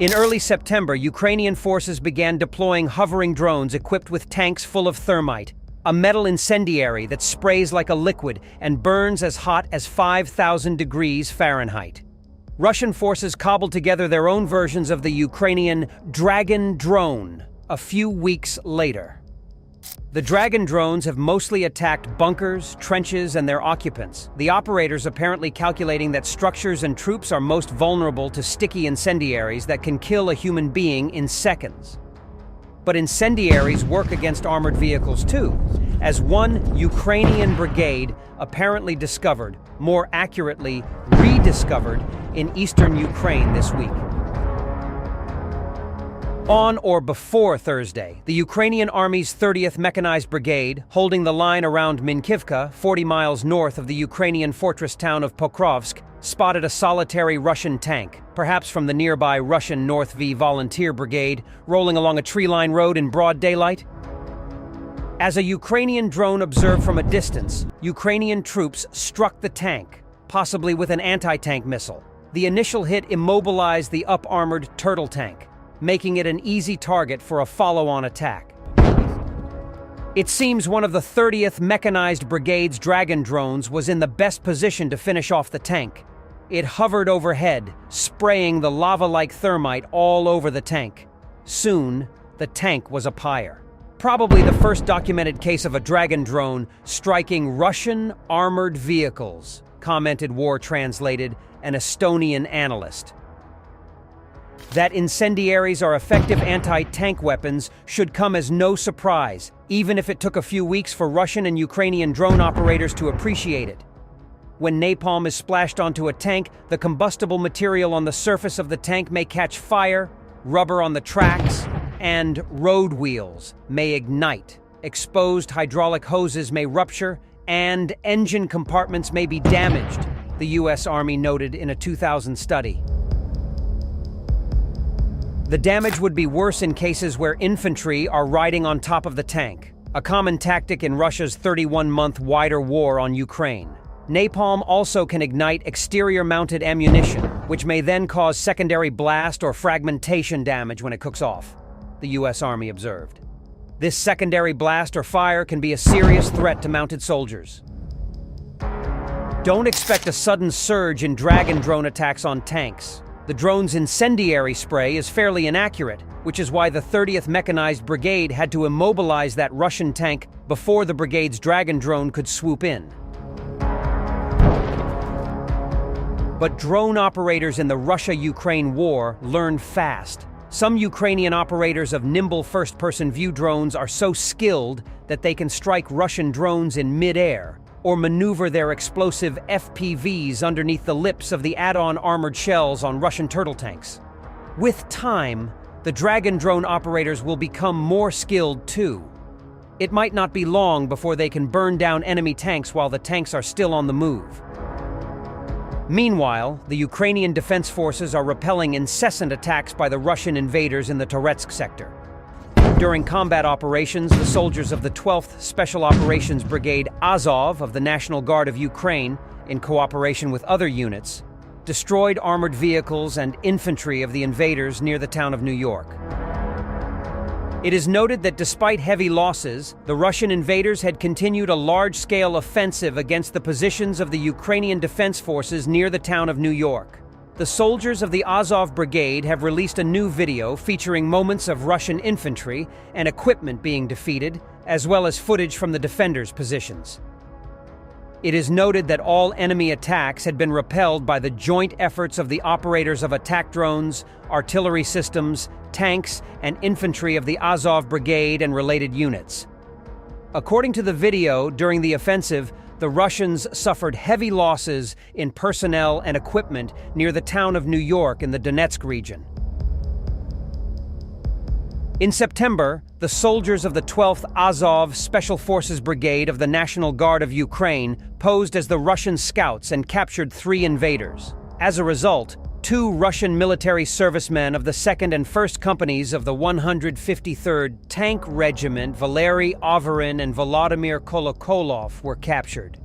In early September, Ukrainian forces began deploying hovering drones equipped with tanks full of thermite, a metal incendiary that sprays like a liquid and burns as hot as 5,000 degrees Fahrenheit. Russian forces cobbled together their own versions of the Ukrainian Dragon drone a few weeks later. The Dragon drones have mostly attacked bunkers, trenches, and their occupants, the operators apparently calculating that structures and troops are most vulnerable to sticky incendiaries that can kill a human being in seconds. But incendiaries work against armored vehicles too, as one Ukrainian brigade apparently discovered, more accurately rediscovered, in eastern Ukraine this week. On or before Thursday, the Ukrainian Army's 30th Mechanized Brigade, holding the line around Minkivka, 40 miles north of the Ukrainian fortress town of Pokrovsk, spotted a solitary Russian tank, perhaps from the nearby Russian North V Volunteer Brigade, rolling along a tree-lined road in broad daylight. As a Ukrainian drone observed from a distance, Ukrainian troops struck the tank, possibly with an anti-tank missile. The initial hit immobilized the up-armored turtle tank, making it an easy target for a follow-on attack. It seems one of the 30th Mechanized Brigade's Dragon drones was in the best position to finish off the tank. It hovered overhead, spraying the lava-like thermite all over the tank. Soon, the tank was a pyre. Probably the first documented case of a Dragon drone striking Russian armored vehicles, commented War Translated, an Estonian analyst. That incendiaries are effective anti-tank weapons should come as no surprise, even if it took a few weeks for Russian and Ukrainian drone operators to appreciate it. When napalm is splashed onto a tank, the combustible material on the surface of the tank may catch fire, rubber on the tracks, and road wheels may ignite. Exposed hydraulic hoses may rupture, and engine compartments may be damaged, the U.S. Army noted in a 2000 study. The damage would be worse in cases where infantry are riding on top of the tank, a common tactic in Russia's 31-month wider war on Ukraine. Napalm also can ignite exterior-mounted ammunition, which may then cause secondary blast or fragmentation damage when it cooks off, the U.S. Army observed. This secondary blast or fire can be a serious threat to mounted soldiers. Don't expect a sudden surge in Dragon drone attacks on tanks. The drone's incendiary spray is fairly inaccurate, which is why the 30th Mechanized Brigade had to immobilize that Russian tank before the brigade's Dragon drone could swoop in. But drone operators in the Russia-Ukraine war learn fast. Some Ukrainian operators of nimble first-person view drones are so skilled that they can strike Russian drones in mid-air, or maneuver their explosive FPVs underneath the lips of the add-on armored shells on Russian turtle tanks. With time, the Dragon drone operators will become more skilled too. It might not be long before they can burn down enemy tanks while the tanks are still on the move. Meanwhile, the Ukrainian Defense Forces are repelling incessant attacks by the Russian invaders in the Toretsk sector. During combat operations, the soldiers of the 12th Special Operations Brigade Azov of the National Guard of Ukraine, in cooperation with other units, destroyed armored vehicles and infantry of the invaders near the town of New York. It is noted that despite heavy losses, the Russian invaders had continued a large-scale offensive against the positions of the Ukrainian Defense Forces near the town of New York. The soldiers of the Azov Brigade have released a new video featuring moments of Russian infantry and equipment being defeated, as well as footage from the defenders' positions. It is noted that all enemy attacks had been repelled by the joint efforts of the operators of attack drones, artillery systems, tanks, and infantry of the Azov Brigade and related units. According to the video, during the offensive, the Russians suffered heavy losses in personnel and equipment near the town of New York in the Donetsk region. In September, the soldiers of the 12th Azov Special Forces Brigade of the National Guard of Ukraine posed as the Russian scouts and captured 3 invaders. As a result, 2 Russian military servicemen of the 2nd and 1st Companies of the 153rd Tank Regiment, Valery Overin and Volodymyr Kolokolov, were captured.